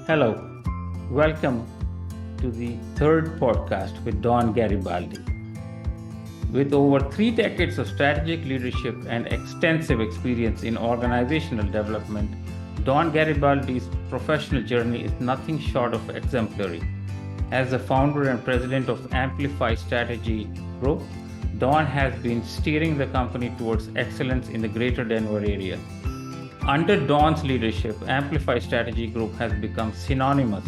Hello, welcome to the third podcast with Dawn Garibaldi. With over 3 decades of strategic leadership and extensive experience in organizational development, Dawn Garibaldi's professional journey is nothing short of exemplary. As the founder and president of Amplify Strategy Group, Dawn has been steering the company towards excellence in the greater Denver area. Under Dawn's leadership, Amplify Strategy Group has become synonymous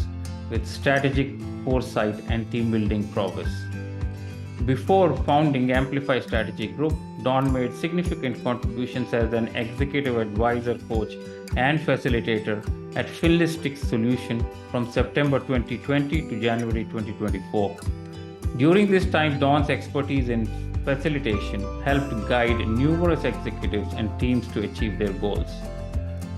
with strategic foresight and team building prowess. Before founding Amplify Strategy Group, Dawn made significant contributions as an executive advisor, coach, and facilitator at Finlistic Solution from September 2020 to January 2024. During this time, Dawn's expertise in facilitation helped guide numerous executives and teams to achieve their goals.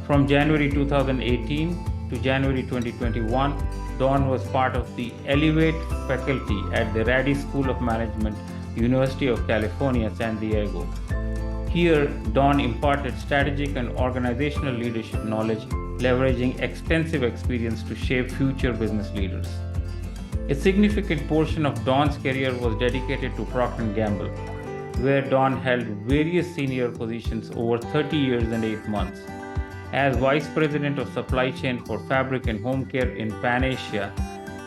From January 2018 to January 2021, Dawn was part of the Elevate faculty at the Rady School of Management, University of California, San Diego. Here, Dawn imparted strategic and organizational leadership knowledge, leveraging extensive experience to shape future business leaders. A significant portion of Dawn's career was dedicated to Procter & Gamble, where Dawn held various senior positions over 30 years and 8 months. As Vice President of Supply Chain for Fabric and Home Care in Pan Asia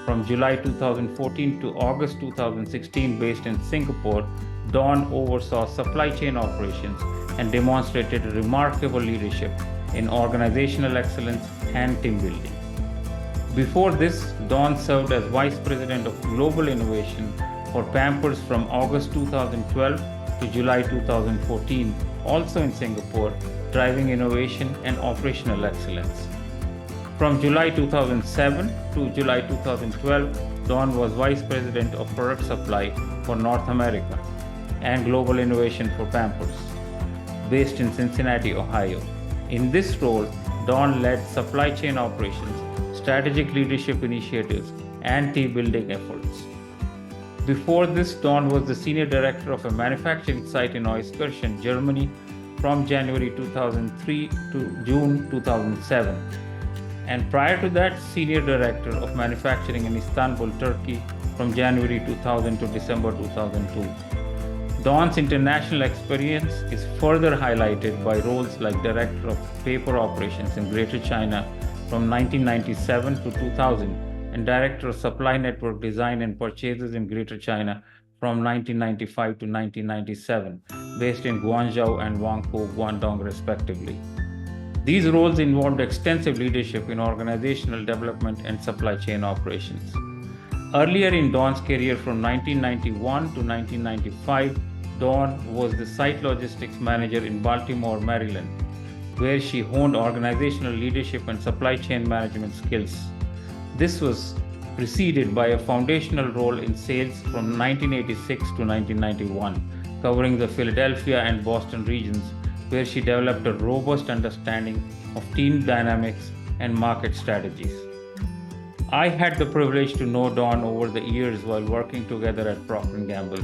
from July 2014 to August 2016 based in Singapore, Dawn oversaw supply chain operations and demonstrated remarkable leadership in organizational excellence and team building. Before this, Dawn served as Vice President of Global Innovation for Pampers from August 2012 to July 2014, also in Singapore, driving innovation and operational excellence. From July 2007 to July 2012, Dawn was Vice President of Product Supply for North America and Global Innovation for Pampers, based in Cincinnati, Ohio. In this role, Dawn led supply chain operations, strategic leadership initiatives, and team building efforts. Before this, Dawn was the Senior Director of a manufacturing site in Euskirchen, Germany, from January 2003 to June 2007. And prior to that, Senior Director of Manufacturing in Istanbul, Turkey, from January 2000 to December 2002. Dawn's international experience is further highlighted by roles like Director of Paper Operations in Greater China from 1997 to 2000 and Director of Supply Network Design and Purchases in Greater China from 1995 to 1997, based in Guangzhou and Guangzhou, Guangdong, respectively. These roles involved extensive leadership in organizational development and supply chain operations. Earlier in Dawn's career from 1991 to 1995, Dawn was the site logistics manager in Baltimore, Maryland, where she honed organizational leadership and supply chain management skills. This was preceded by a foundational role in sales from 1986 to 1991, covering the Philadelphia and Boston regions, where she developed a robust understanding of team dynamics and market strategies. I had the privilege to know Dawn over the years while working together at Procter & Gamble,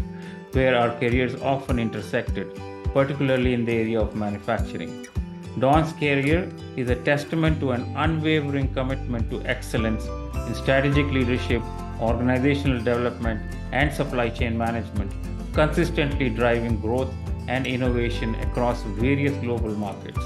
where our careers often intersected, particularly in the area of manufacturing. Dawn's career is a testament to an unwavering commitment to excellence in strategic leadership, organizational development, and supply chain management, consistently driving growth and innovation across various global markets.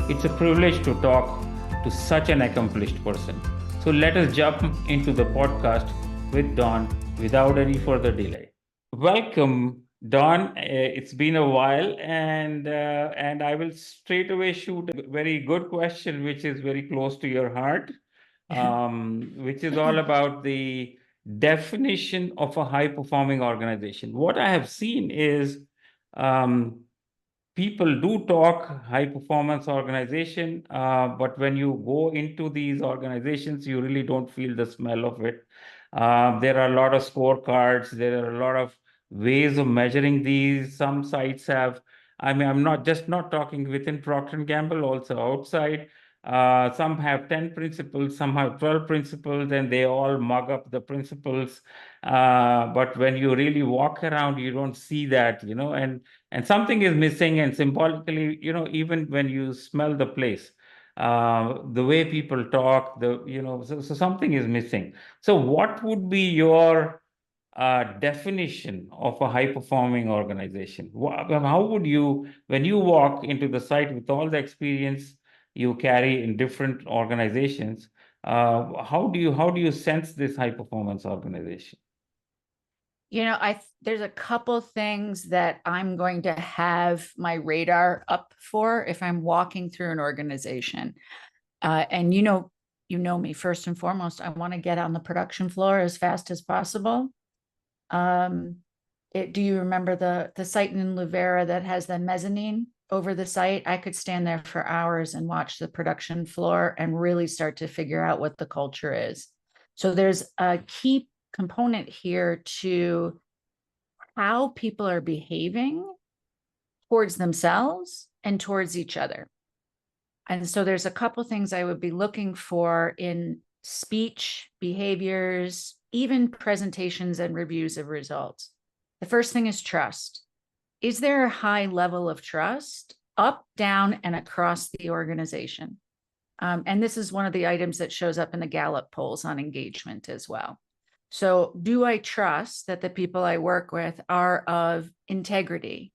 It's a privilege to talk to such an accomplished person. So let us jump into the podcast with Dawn without any further delay. Welcome, Dawn. It's been a while, and I will straight away shoot a very good question, which is very close to your heart, which is all about the definition of a high-performing organization. What I have seen is people do talk high-performance organization, but when you go into these organizations, you really don't feel the smell of it. There are a lot of scorecards. There are a lot of ways of measuring these. Some sites have, I'm not talking within Procter & Gamble, also outside. Some have 10 principles, some have 12 principles, and they all mug up the principles. But when you really walk around, you don't see that, and something is missing. And symbolically, even when you smell the place, the way people talk, so something is missing. So what would be your definition of a high-performing organization? How would you, when you walk into the site with all the experience you carry in different organizations, how do you sense this high-performance organization? There's a couple things that I'm going to have my radar up for if I'm walking through an organization. And you know me, first and foremost, I want to get on the production floor as fast as possible. Do you remember the site in Louveira that has the mezzanine over the site? I could stand there for hours and watch the production floor and really start to figure out what the culture is. So there's a key component here to how people are behaving towards themselves and towards each other. And so there's a couple things I would be looking for in speech, behaviors, even presentations and reviews of results. The first thing is trust. Is there a high level of trust up, down, and across the organization? And this is one of the items that shows up in the Gallup polls on engagement as well. So do I trust that the people I work with are of integrity?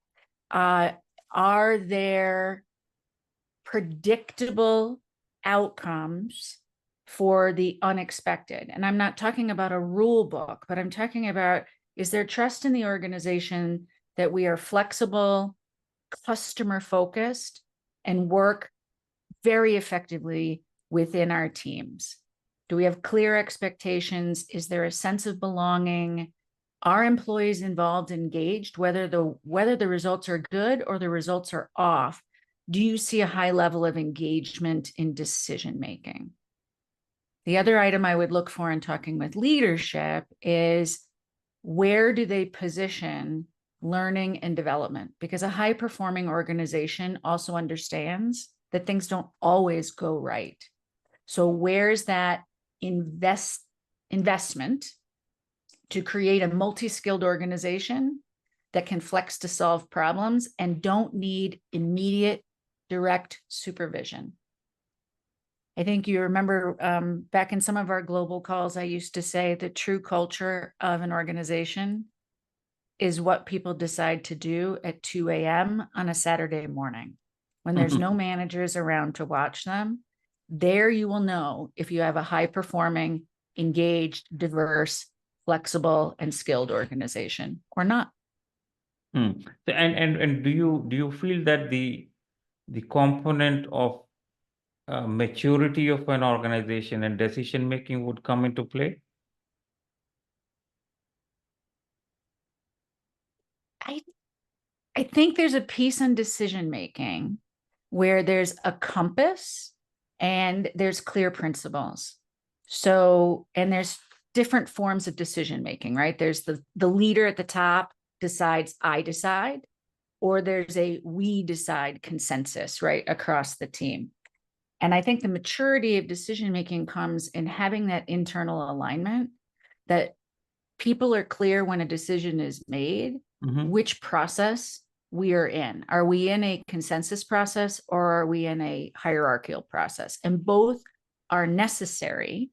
Are there predictable outcomes for the unexpected? And I'm not talking about a rule book, but I'm talking about, is there trust in the organization that we are flexible, customer focused, and work very effectively within our teams? Do we have clear expectations? Is there a sense of belonging? Are employees involved, engaged, whether the results are good or the results are off? Do you see a high level of engagement in decision making? The other item I would look for in talking with leadership is, where do they position learning and development? Because a high performing organization also understands that things don't always go right. So where's that investment to create a multi-skilled organization that can flex to solve problems and don't need immediate direct supervision? I think you remember back in some of our global calls, I used to say the true culture of an organization is what people decide to do at 2 a.m. on a Saturday morning when there's no managers around to watch them. There you will know if you have a high performing, engaged, diverse, flexible, and skilled organization or not. And do you feel that the component of maturity of an organization and decision making would come into play? I think there's a piece on decision making where there's a compass and there's clear principles. So, and there's different forms of decision making, right? There's the leader at the top decides, I decide, or there's a we decide consensus, right, across the team. And I think the maturity of decision making comes in having that internal alignment, that people are clear when a decision is made, which process we are in. Are we in a consensus process or are we in a hierarchical process? And both are necessary.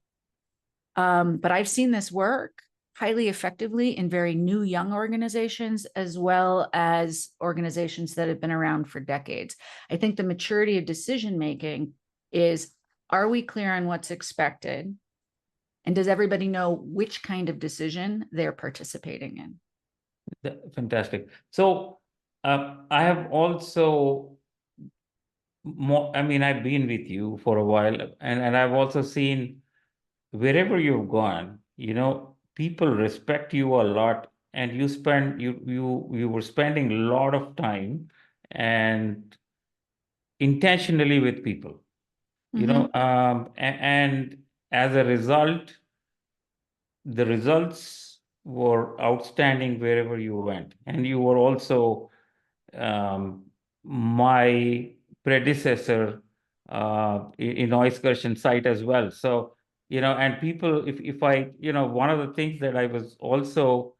But I've seen this work highly effectively in very new young organizations, as well as organizations that have been around for decades. I think the maturity of decision making is, are we clear on what's expected? And does everybody know which kind of decision they're participating in? Fantastic. So I have also I've been with you for a while, and I've also seen wherever you've gone, people respect you a lot, and you were spending a lot of time and intentionally with people, and as a result, the results were outstanding wherever you went. And you were also my predecessor in excursion site as well. So, and people, if I, one of the things that I was also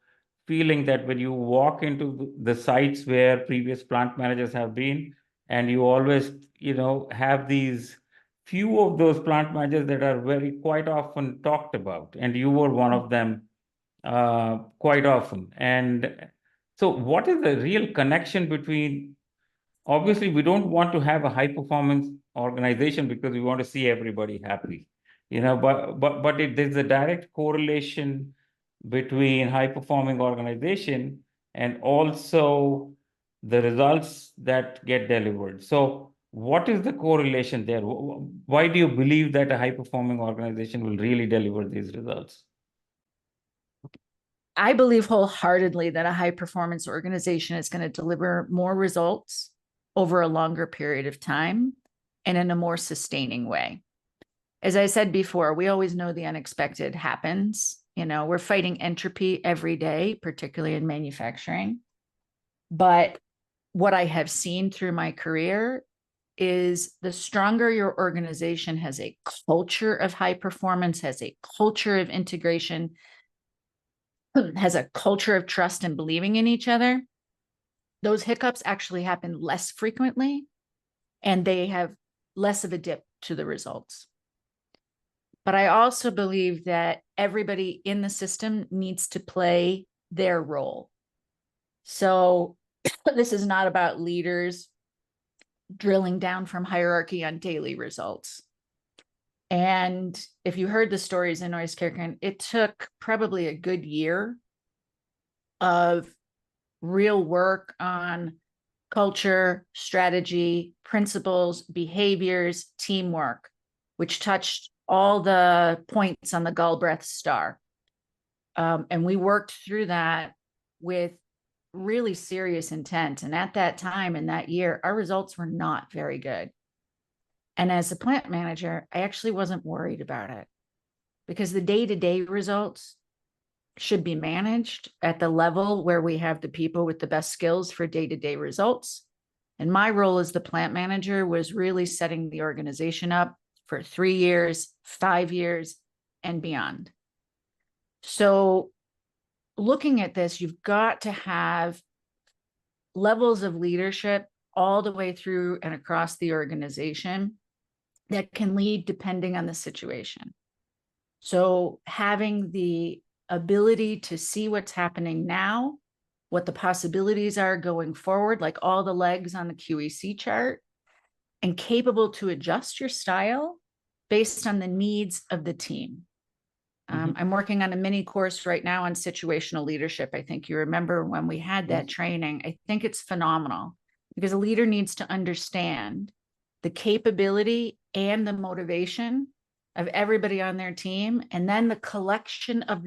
feeling, that when you walk into the sites where previous plant managers have been, and you always, have these few of those plant managers that are very quite often talked about, and you were one of them quite often. And so, what is the real connection between? Obviously, we don't want to have a high performance organization because we want to see everybody happy, there's a direct correlation between high performing organization and also the results that get delivered. So what is the correlation there? Why do you believe that a high performing organization will really deliver these results? I believe wholeheartedly that a high performance organization is going to deliver more results over a longer period of time and in a more sustaining way. As I said before, we always know the unexpected happens. We're fighting entropy every day, particularly in manufacturing. But what I have seen through my career is the stronger your organization has a culture of high performance, has a culture of integration, has a culture of trust and believing in each other, those hiccups actually happen less frequently and they have less of a dip to the results. But I also believe that everybody in the system needs to play their role. So this is not about leaders drilling down from hierarchy on daily results. And if you heard the stories in Euskirchen, it took probably a good year of real work on culture, strategy, principles, behaviors, teamwork, which touched all the points on the Galbraith star. And we worked through that with really serious intent. And at that time in that year, our results were not very good. And as a plant manager, I actually wasn't worried about it because the day-to-day results should be managed at the level where we have the people with the best skills for day-to-day results. And my role as the plant manager was really setting the organization up for 3 years, 5 years, and beyond. So looking at this, you've got to have levels of leadership all the way through and across the organization that can lead depending on the situation. So having the ability to see what's happening now, what the possibilities are going forward, like all the legs on the QEC chart, and capable to adjust your style based on the needs of the team. I'm working on a mini course right now on situational leadership. I think you remember when we had that training. I think it's phenomenal because a leader needs to understand the capability and the motivation of everybody on their team. And then the collection of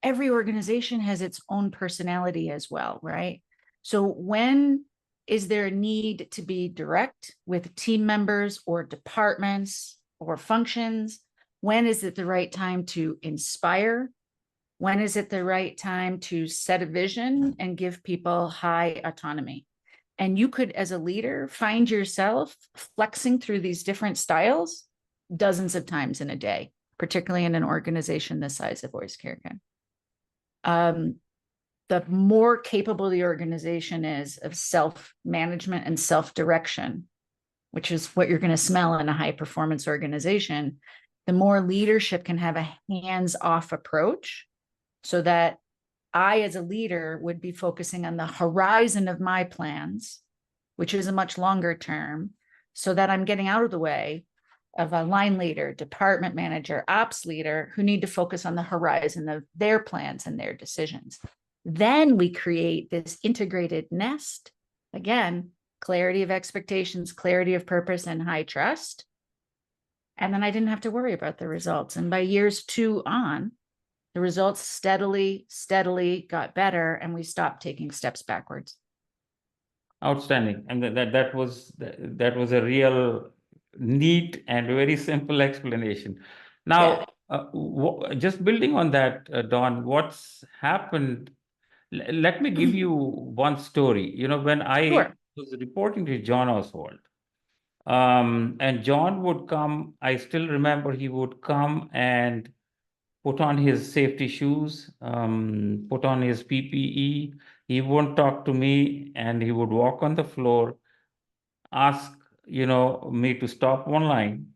every organization has its own personality as well, right? So when is there a need to be direct with team members or departments or functions? When is it the right time to inspire? When is it the right time to set a vision and give people high autonomy? And you could, as a leader, find yourself flexing through these different styles dozens of times in a day, particularly in an organization the size of Euskirchen. The more capable the organization is of self-management and self-direction, which is what you're going to smell in a high-performance organization, the more leadership can have a hands-off approach so that I, as a leader, would be focusing on the horizon of my plans, which is a much longer term, so that I'm getting out of the way of a line leader, department manager, ops leader who need to focus on the horizon of their plans and their decisions. Then we create this integrated nest. Again, clarity of expectations, clarity of purpose, and high trust. And then I didn't have to worry about the results. And by years 2 on, the results steadily got better, and we stopped taking steps backwards. Outstanding. And that was a real neat and very simple explanation. Now, just building on that, Dawn, what's happened? Let me give you one story. When I was reporting to John Oswald, and John would come, I still remember he would come and put on his safety shoes, put on his PPE. He won't talk to me, and he would walk on the floor, ask, me to stop one line,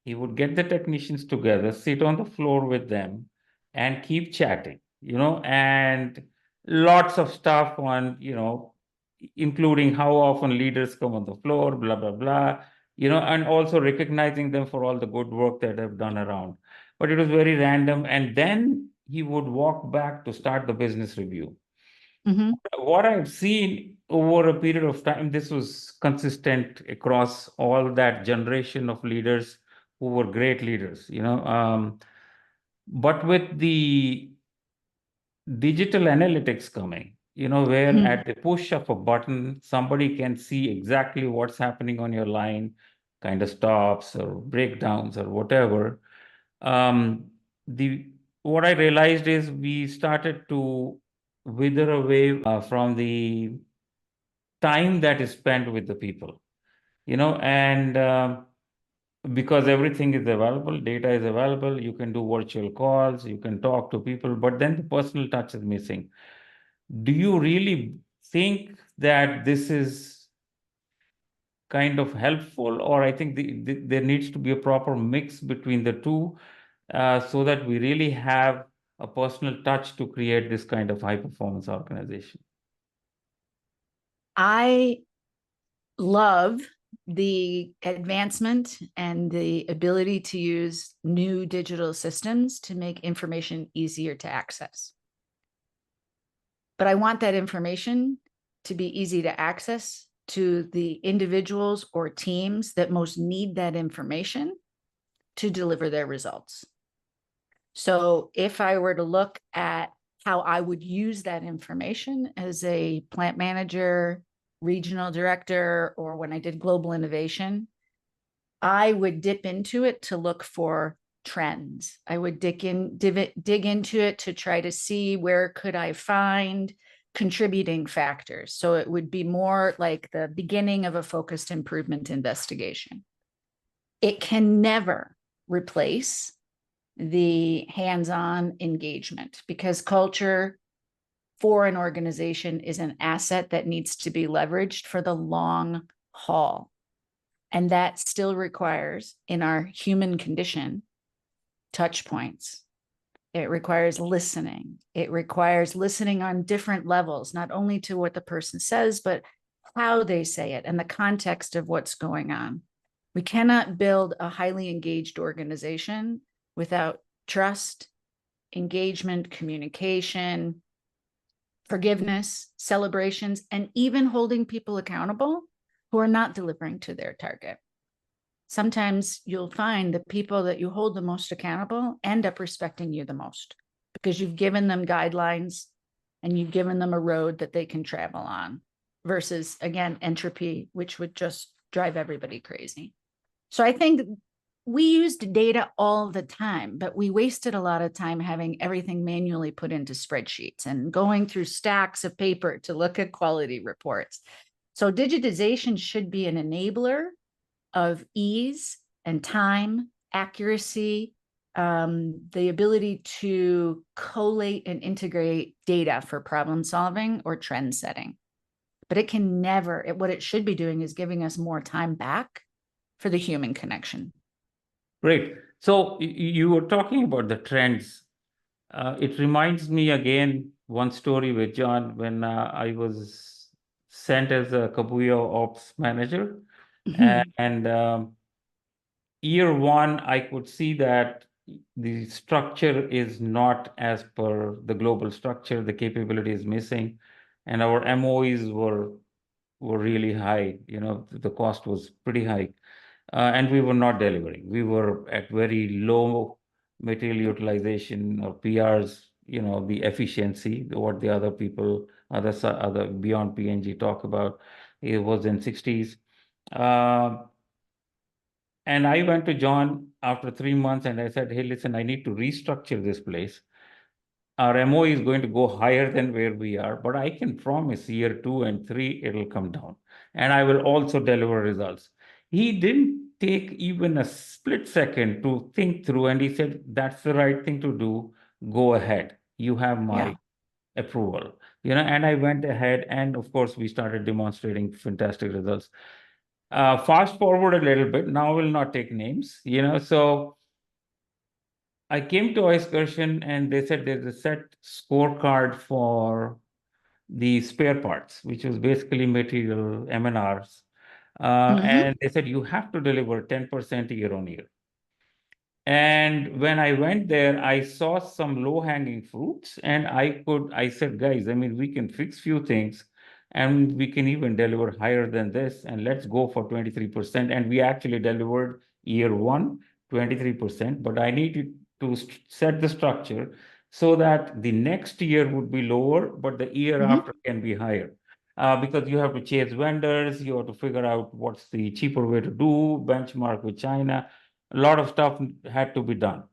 He would get the technicians together, sit on the floor with them, and keep chatting, and lots of stuff on, including how often leaders come on the floor, blah, blah, blah, and also recognizing them for all the good work that they've done around. But it was very random. And then he would walk back to start the business review. Mhm. What I've seen over a period of time, this was consistent across all that generation of leaders who were great leaders, but with the digital analytics coming, where Mhm. at the push of a button, somebody can see exactly what's happening on your line, kind of stops or breakdowns or whatever. Um, the what I realized is we started to wither away from the time that is spent with the people, and because everything is available, data is available, you can do virtual calls, you can talk to people, but then the personal touch is missing. Do you really think that this is kind of helpful, or I think there needs to be a proper mix between the two, so that we really have a personal touch to create this kind of high performance organization? I love the advancement and the ability to use new digital systems to make information easier to access. But I want that information to be easy to access to the individuals or teams that most need that information to deliver their results. So if I were to look at how I would use that information as a plant manager, regional director, or when I did global innovation, I would dip into it to look for trends. I would dig into it to try to see where could I find contributing factors. So it would be more like the beginning of a focused improvement investigation. It can never replace the hands-on engagement, because culture for an organization is an asset that needs to be leveraged for the long haul. And that still requires, in our human condition, touch points. It requires listening. It requires listening on different levels, not only to what the person says, but how they say it and the context of what's going on. We cannot build a highly engaged organization without trust, engagement, communication, forgiveness, celebrations, and even holding people accountable who are not delivering to their target. Sometimes you'll find the people that you hold the most accountable end up respecting you the most, because you've given them guidelines and you've given them a road that they can travel on, versus, again, entropy, which would just drive everybody crazy. So I think we used data all the time, but we wasted a lot of time having everything manually put into spreadsheets and going through stacks of paper to look at quality reports. So digitization should be an enabler of ease and time, accuracy, the ability to collate and integrate data for problem solving or trend setting. But it can never, what it should be doing is giving us more time back for the human connection. Great. So you were talking about the trends. It reminds me again one story with John when I was sent as a Kabuya ops manager, and year one I could see that the structure is not as per the global structure. The capability is missing, and our MOEs were really high. The cost was pretty high. And we were not delivering. We were at very low material utilization or PRs, the efficiency, what the other people, other beyond PNG talk about, it was in 60s. And I went to John after 3 months and I said, hey, listen, I need to restructure this place. Our MO is going to go higher than where we are, but I can promise year 2 and 3, it'll come down. And I will also deliver results. He didn't take even a split second to think through, and he said, that's the right thing to do. Go ahead. You have my approval. And I went ahead, and of course, we started demonstrating fantastic results. Fast forward a little bit. Now we'll not take names, So I came to excursion and they said there's a set scorecard for the spare parts, which was basically material, M&Rs. Mhm. And they said you have to deliver 10% year on year. And when I went there, I saw some low-hanging fruits, and I said, guys, I mean, we can fix few things, and we can even deliver higher than this, and let's go for 23%. And we actually delivered year one, 23%, but I needed to set the structure so that the next year would be lower, but the year Mhm. after can be higher. Because you have to chase vendors, you have to figure out what's the cheaper way to do, benchmark with China. A lot of stuff had to be done.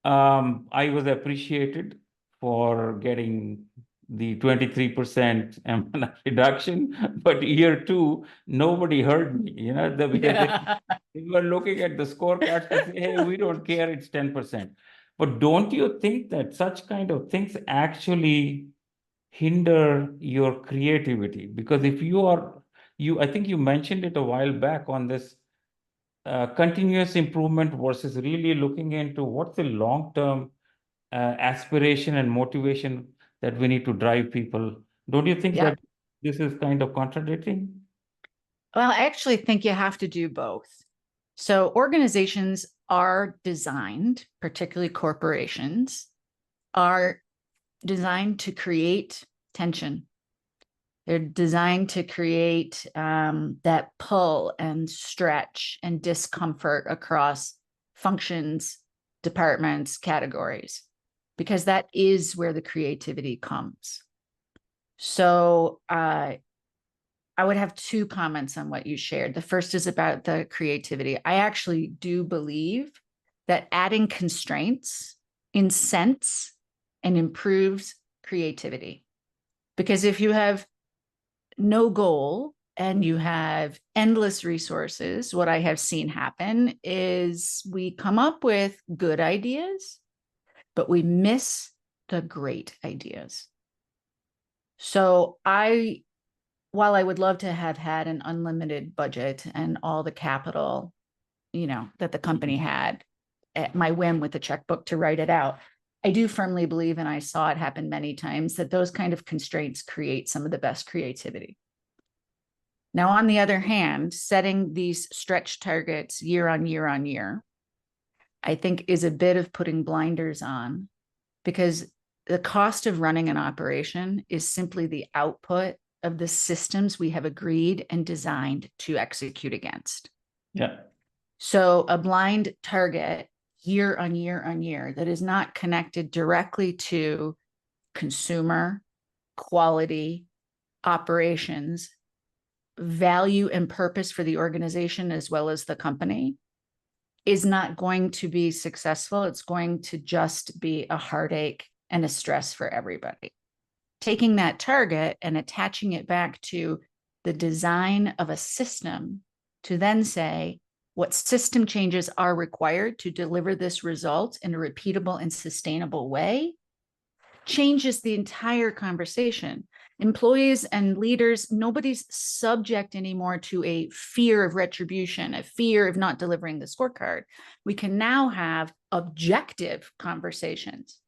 I was appreciated for getting the 23% reduction, but year two, nobody heard me, because they were looking at the scorecards to say, hey, we don't care, it's 10%. But don't you think that such kind of things actually hinder your creativity? Because if I think you mentioned it a while back on this continuous improvement versus really looking into what's the long-term aspiration and motivation that we need to drive people. Don't you think Yeah. that this is kind of contradicting? Well, I actually think you have to do both. So organizations are designed, particularly corporations, are designed to create tension. They're designed to create that pull and stretch and discomfort across functions, departments, categories, because that is where the creativity comes. So I would have two comments on what you shared. The first is about the creativity. I actually do believe that adding constraints incents and improves creativity. Because if you have no goal and you have endless resources, what I have seen happen is we come up with good ideas, but we miss the great ideas. So while I would love to have had an unlimited budget and all the capital, that the company had at my whim with a checkbook to write it out, I do firmly believe, and I saw it happen many times, that those kind of constraints create some of the best creativity. Now, on the other hand, setting these stretch targets year on year on year, I think is a bit of putting blinders on, because the cost of running an operation is simply the output of the systems we have agreed and designed to execute against. Yeah. So a blind target year on year on year that is not connected directly to consumer, quality, operations, value and purpose for the organization as well as the company is not going to be successful. It's going to just be a heartache and a stress for everybody. Taking that target and attaching it back to the design of a system to then say what system changes are required to deliver this result in a repeatable and sustainable way changes the entire conversation. Employees and leaders, nobody's subject anymore to a fear of retribution, a fear of not delivering the scorecard. We can now have objective conversations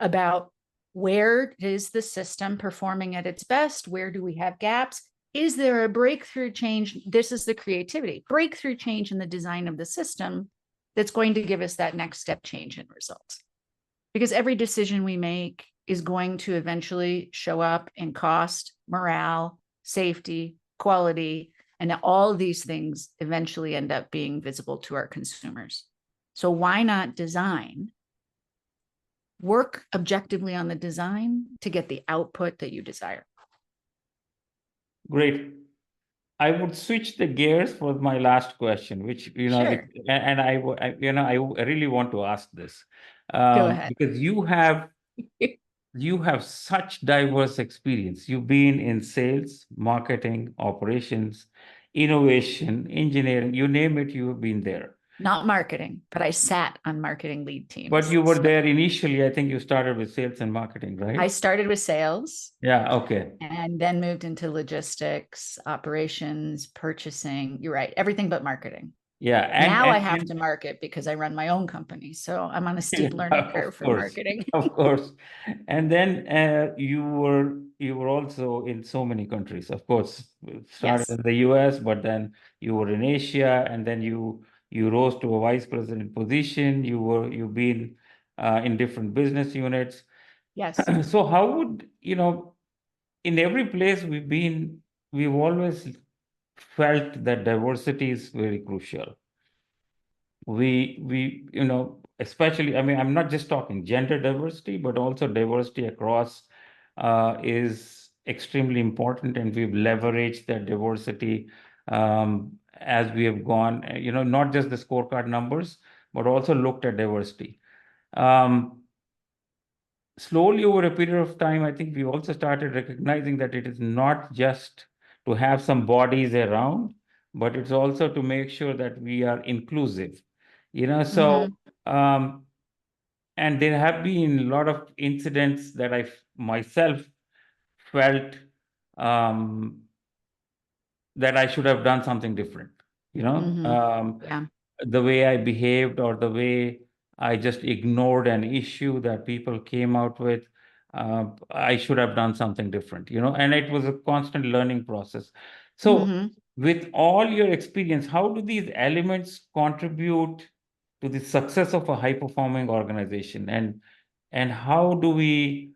about where is the system performing at its best? Where do we have gaps? Is there a breakthrough change? This is the creativity, breakthrough change in the design of the system that's going to give us that next step change in results. Because every decision we make is going to eventually show up in cost, morale, safety, quality, and all of these things eventually end up being visible to our consumers. So why not design? Work objectively on the design to get the output that you desire. Great. I would switch the gears for my last question, which, Sure. and I really want to ask this, Go ahead. because you have such diverse experience. You've been in sales, marketing, operations, innovation, engineering, you name it, you've been there. Not marketing, but I sat on marketing lead But teams. you were So there initially. I think you started with sales and marketing, I right? started with sales Yeah. Okay. and then moved into logistics, operations, purchasing. You're right, everything but marketing. Yeah. Now I have to market because I run my own company. So I'm on a steep learning curve Of for course, marketing. of course. And then you were also in so many countries. Of course, started Yes. in the US, but then you were in Asia, and then you rose to a vice president position. You've been in different business units. Yes. So how would in every place we've always felt that diversity is very crucial. We especially, I mean, I'm not just talking gender diversity, but also diversity across is extremely important, and we've leveraged that diversity as we have gone, not just the scorecard numbers, but also looked at diversity. um, Slowly over a period of time, I think we also started recognizing that it is not just to have some bodies around, but it's also to make sure that we are inclusive. So, Mm-hmm. um, and there have been a lot of incidents that myself felt um, that I should have done something different. You know, Mm-hmm. um, Yeah. the way I behaved, or the way I just ignored an issue that people came out with. I should have done something different, and it was a constant learning process. So, Mm-hmm. with all your experience, how do these elements contribute to the success of a high performing organization? And how do we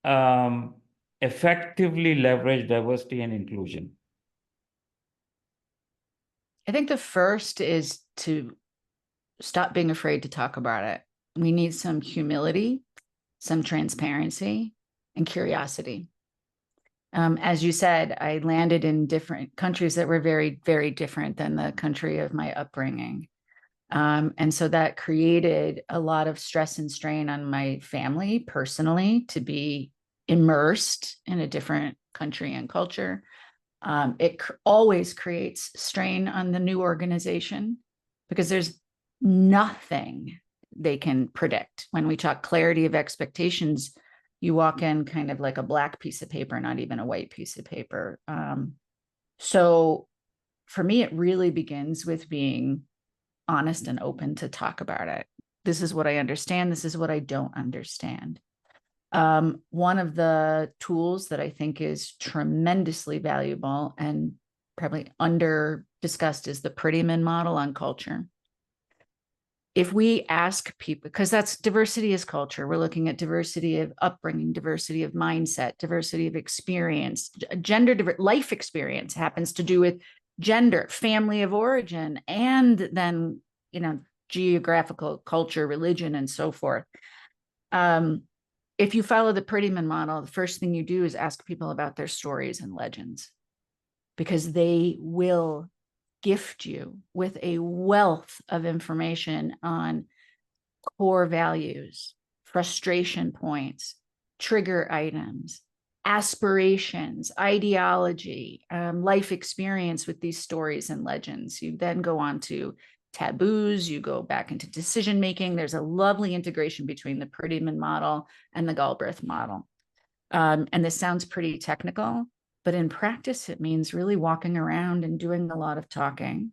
um, effectively leverage diversity and inclusion? I think the first is to stop being afraid to talk about it. We need some humility, some transparency, and curiosity. As you said, I landed in different countries that were very, very different than the country of my upbringing. And so that created a lot of stress and strain on my family personally to be immersed in a different country and culture. It always creates strain on the new organization because there's nothing they can predict. When we talk clarity of expectations, you walk in kind of like a black piece of paper, not even a white piece of paper. So for me, it really begins with being honest and open to talk about it. This is what I understand. This is what I don't understand. One of the tools that I think is tremendously valuable and probably under discussed is the Prettyman model on culture. If we ask people, because that's diversity is culture, we're looking at diversity of upbringing, diversity of mindset, diversity of experience, gender, life experience happens to do with gender, family of origin, and then, geographical culture, religion, and so forth. If you follow the Prettyman model, the first thing you do is ask people about their stories and legends, because they will gift you with a wealth of information on core values, frustration points, trigger items, aspirations, ideology, life experience with these stories and legends. You then go on to taboos, you go back into decision making. There's a lovely integration between the Prettyman model and the Galbraith model. And this sounds pretty technical, but in practice, it means really walking around and doing a lot of talking.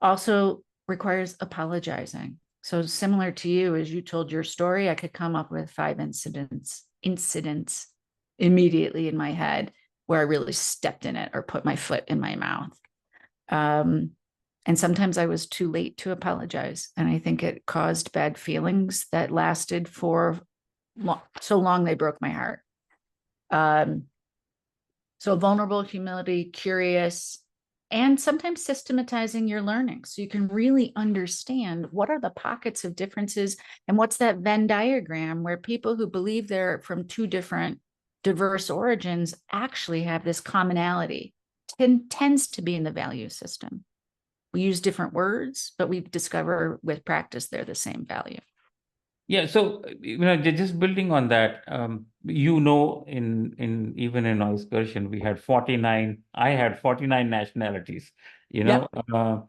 Also requires apologizing. So similar to you, as you told your story, I could come up with 5 incidents immediately in my head where I really stepped in it or put my foot in my mouth. And sometimes I was too late to apologize. And I think it caused bad feelings that lasted for so long they broke my heart. So vulnerable, humility, curious, and sometimes systematizing your learning so you can really understand what are the pockets of differences and what's that Venn diagram where people who believe they're from two different diverse origins actually have this commonality. Tends to be in the value system. We use different words, but we discover with practice they're the same value. Yeah, so just building on that, in even in our excursion, we had 49. I had 49 nationalities. You Yep. know, uh,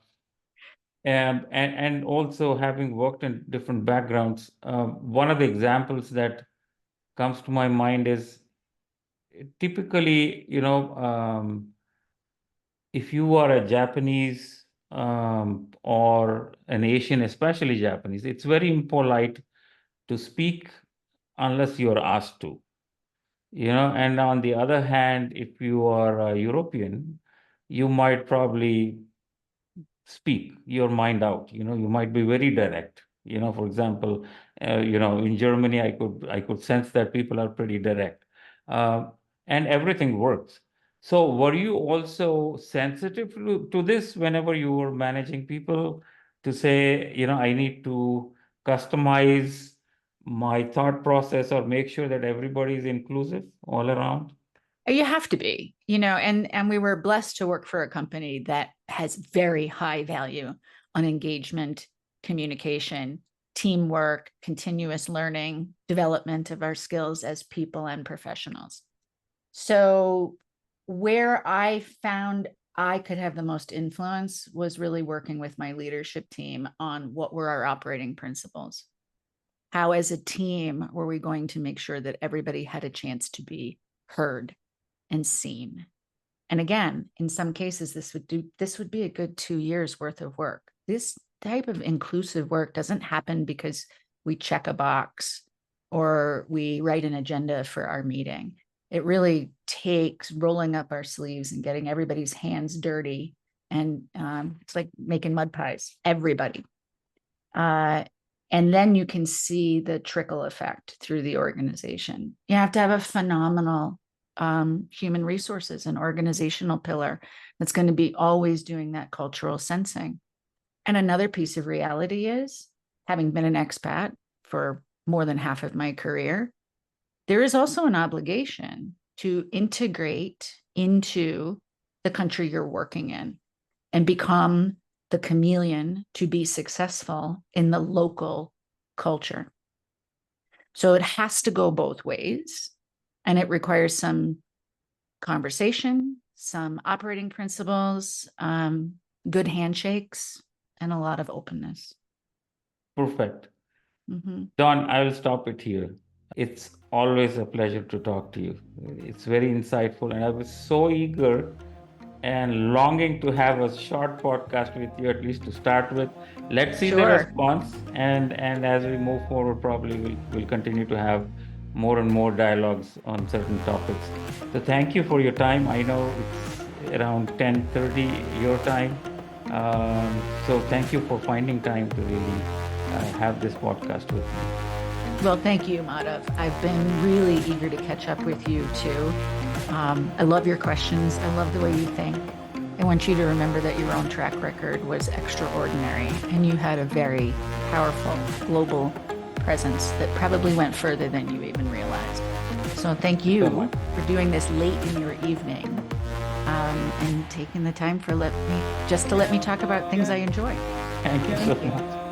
And also having worked in different backgrounds, one of the examples that comes to my mind is typically, if you are a Japanese or an Asian, especially Japanese, it's very impolite to speak unless you are asked to. And on the other hand, if you are a European, you might probably speak your mind out. You might be very direct. For example, in Germany, I could sense that people are pretty direct, uh, and everything works. So, were you also sensitive to this whenever you were managing people to say, I need to customize my thought process or make sure that everybody is inclusive all around? You have to be, and we were blessed to work for a company that has very high value on engagement, communication, teamwork, continuous learning, development of our skills as people and professionals. So where I found I could have the most influence was really working with my leadership team on what were our operating principles. How, as a team, were we going to make sure that everybody had a chance to be heard and seen? And again, in some cases, this would be a good 2 years worth of work. This type of inclusive work doesn't happen because we check a box or we write an agenda for our meeting. It really takes rolling up our sleeves and getting everybody's hands dirty. And it's like making mud pies, everybody. And then you can see the trickle effect through the organization. You have to have a phenomenal human resources and organizational pillar that's going to be always doing that cultural sensing. And another piece of reality is, having been an expat for more than half of my career, there is also an obligation to integrate into the country you're working in and become the chameleon to be successful in the local culture. So it has to go both ways, and it requires some conversation, some operating principles, good handshakes, and a lot of openness. Perfect. Mm-hmm. Don, I will stop it here. It's always a pleasure to talk to you. It's very insightful, and I was so eager and longing to have a short podcast with you, at least to start with. Let's see the Sure. response, and as we move forward, probably we'll continue to have more and more dialogues on certain topics. So thank you for your time. I know it's around 10:30 your time. So thank you for finding time to really have this podcast with me. Well, thank you, Madhav. I've been really eager to catch up with you too. I love your questions. I love the way you think. I want you to remember that your own track record was extraordinary, and you had a very powerful global presence that probably went further than you even realized. So thank you for doing this late in your evening, and taking the time to let me talk about things I enjoy. Thank you so much.